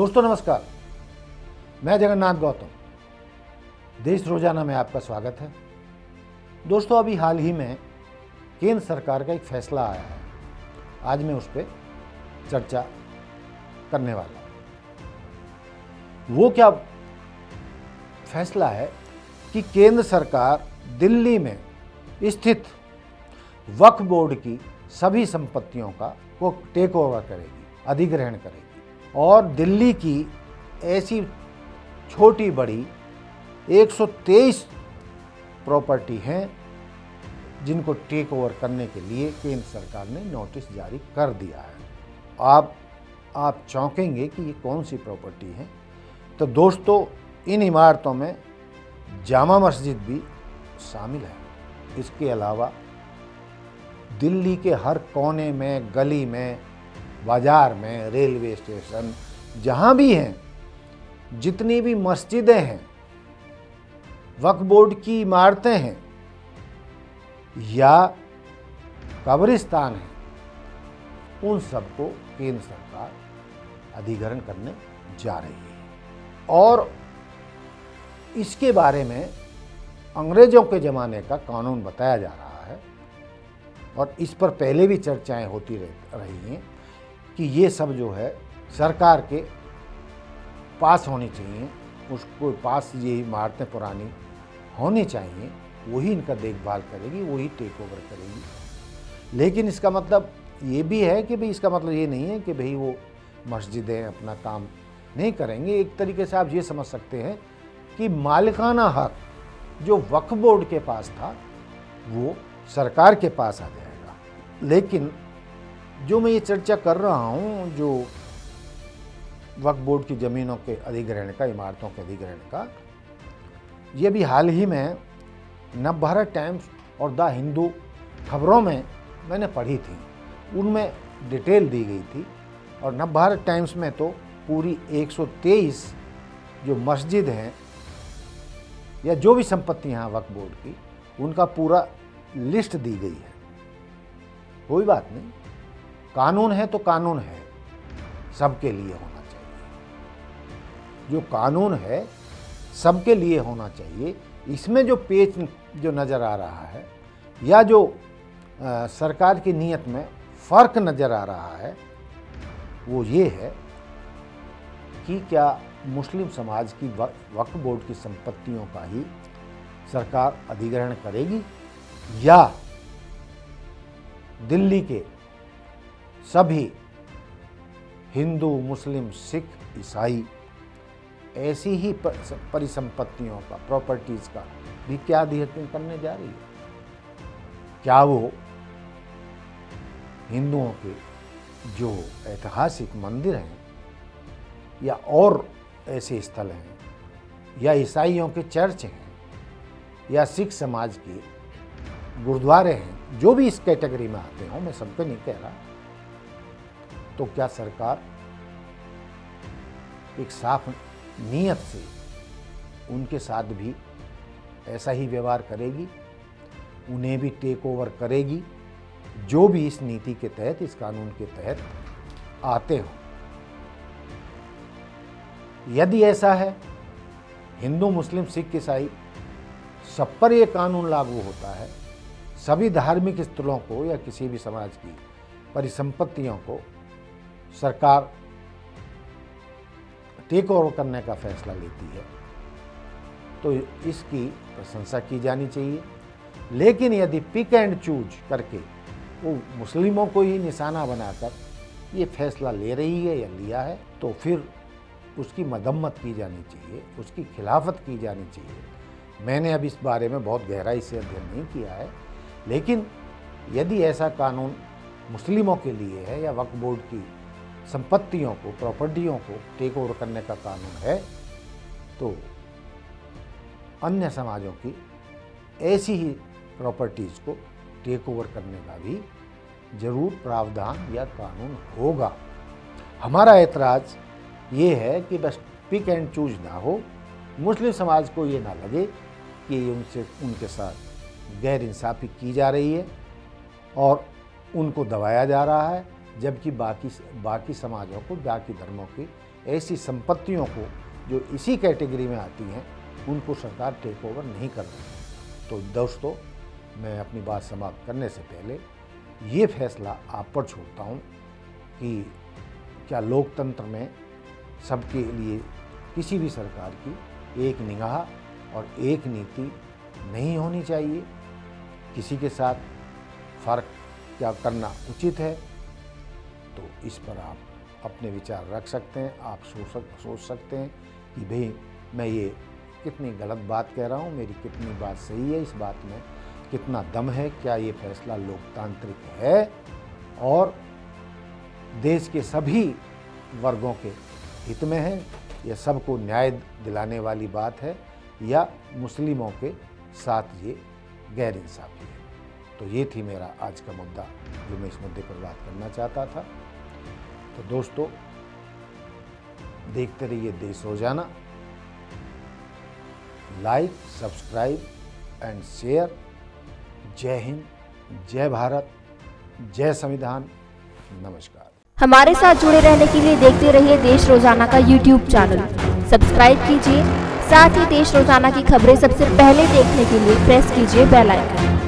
दोस्तों नमस्कार, मैं जगन्नाथ गौतम। देश रोजाना में आपका स्वागत है। दोस्तों अभी हाल ही में केंद्र सरकार का एक फैसला आया है, आज मैं उस पर चर्चा करने वाला हूँ। वो क्या फैसला है कि केंद्र सरकार दिल्ली में स्थित वक्फ बोर्ड की सभी संपत्तियों को टेक ओवर करेगी, अधिग्रहण करेगी और दिल्ली की ऐसी छोटी बड़ी 123 प्रॉपर्टी हैं जिनको टेक ओवर करने के लिए केंद्र सरकार ने नोटिस जारी कर दिया है। आप चौंकेंगे कि ये कौन सी प्रॉपर्टी है। तो दोस्तों इन इमारतों में जामा मस्जिद भी शामिल है। इसके अलावा दिल्ली के हर कोने में, गली में, बाजार में, रेलवे स्टेशन, जहाँ भी हैं, जितनी भी मस्जिदें हैं, वक्फ बोर्ड की इमारतें हैं या कब्रिस्तान हैं, उन सबको केंद्र सरकार अधिग्रहण करने जा रही है। और इसके बारे में अंग्रेजों के ज़माने का कानून बताया जा रहा है और इस पर पहले भी चर्चाएं होती रही हैं कि ये सब जो है सरकार के पास होनी चाहिए, उसको पास ये इमारतें पुरानी होनी चाहिए, वही इनका देखभाल करेगी, वही टेक ओवर करेगी। लेकिन इसका मतलब ये भी है कि भाई इसका मतलब ये नहीं है कि भाई वो मस्जिदें अपना काम नहीं करेंगे। एक तरीके से आप ये समझ सकते हैं कि मालिकाना हक जो वक्फ बोर्ड के पास था वो सरकार के पास आ जाएगा। लेकिन जो मैं ये चर्चा कर रहा हूँ, जो वक्फ बोर्ड की ज़मीनों के अधिग्रहण का, इमारतों के अधिग्रहण का, ये भी हाल ही में नवभारत टाइम्स और द हिंदू खबरों में मैंने पढ़ी थी, उनमें डिटेल दी गई थी। और नवभारत टाइम्स में तो पूरी 123 जो मस्जिद हैं या जो भी संपत्तियाँ हैं वक्फ बोर्ड की, उनका पूरा लिस्ट दी गई है। कोई बात नहीं, कानून है तो कानून है, सबके लिए होना चाहिए। जो कानून है सबके लिए होना चाहिए। इसमें जो पेच जो नज़र आ रहा है या जो सरकार की नीयत में फ़र्क नज़र आ रहा है वो ये है कि क्या मुस्लिम समाज की वक्फ बोर्ड की संपत्तियों का ही सरकार अधिग्रहण करेगी या दिल्ली के सभी हिंदू, मुस्लिम, सिख, ईसाई ऐसी ही परिसंपत्तियों का, प्रॉपर्टीज़ का भी क्या अधिग्रहण करने जा रही है। क्या वो हिंदुओं के जो ऐतिहासिक मंदिर हैं या और ऐसे स्थल हैं या ईसाइयों के चर्च हैं या सिख समाज के गुरुद्वारे हैं, जो भी इस कैटेगरी में आते हों, मैं सबको नहीं कह रहा, तो क्या सरकार एक साफ नीयत से उनके साथ भी ऐसा ही व्यवहार करेगी, उन्हें भी टेक ओवर करेगी, जो भी इस नीति के तहत, इस कानून के तहत आते हों। यदि ऐसा है, हिंदू, मुस्लिम, सिख, ईसाई सब पर यह कानून लागू होता है, सभी धार्मिक स्थलों को या किसी भी समाज की परिसंपत्तियों को सरकार टेक ओवर करने का फैसला लेती है, तो इसकी प्रशंसा की जानी चाहिए। लेकिन यदि पिक एंड चूज करके वो मुस्लिमों को ही निशाना बनाकर ये फैसला ले रही है या लिया है, तो फिर उसकी मदम्मत की जानी चाहिए, उसकी खिलाफत की जानी चाहिए। मैंने अब इस बारे में बहुत गहराई से अध्ययन नहीं किया है, लेकिन यदि ऐसा कानून मुस्लिमों के लिए है या वक्फ बोर्ड की संपत्तियों को, प्रॉपर्टियों को टेक ओवर करने का कानून है, तो अन्य समाजों की ऐसी ही प्रॉपर्टीज़ को टेक ओवर करने का भी जरूर प्रावधान या कानून होगा। हमारा ऐतराज़ ये है कि बस पिक एंड चूज ना हो, मुस्लिम समाज को ये ना लगे कि उनके साथ गैर इंसाफ़ी की जा रही है और उनको दबाया जा रहा है, जबकि बाकी समाजों को, बाकी धर्मों की ऐसी संपत्तियों को जो इसी कैटेगरी में आती हैं उनको सरकार टेक ओवर नहीं कर रही है। तो दोस्तों, मैं अपनी बात समाप्त करने से पहले ये फैसला आप पर छोड़ता हूँ कि क्या लोकतंत्र में सबके लिए किसी भी सरकार की एक निगाह और एक नीति नहीं होनी चाहिए? किसी के साथ फ़र्क क्या करना उचित है? तो इस पर आप अपने विचार रख सकते हैं। आप सोच सकते हैं कि भाई मैं ये कितनी गलत बात कह रहा हूँ, मेरी कितनी बात सही है, इस बात में कितना दम है, क्या ये फैसला लोकतांत्रिक है और देश के सभी वर्गों के हित में है, यह सबको न्याय दिलाने वाली बात है, या मुस्लिमों के साथ ये गैर इंसाफी है। तो ये थी मेरा आज का मुद्दा जो मैं इस मुद्दे पर बात करना चाहता था। तो दोस्तों, देखते रहिए देश रोजाना। Like, subscribe and share. जय हिंद, जय भारत, जय संविधान। नमस्कार। हमारे साथ जुड़े रहने के लिए देखते रहिए देश रोजाना का YouTube चैनल। सब्सक्राइब कीजिए, साथ ही देश रोजाना की खबरें सबसे पहले देखने के लिए प्रेस कीजिए बेल आइकन।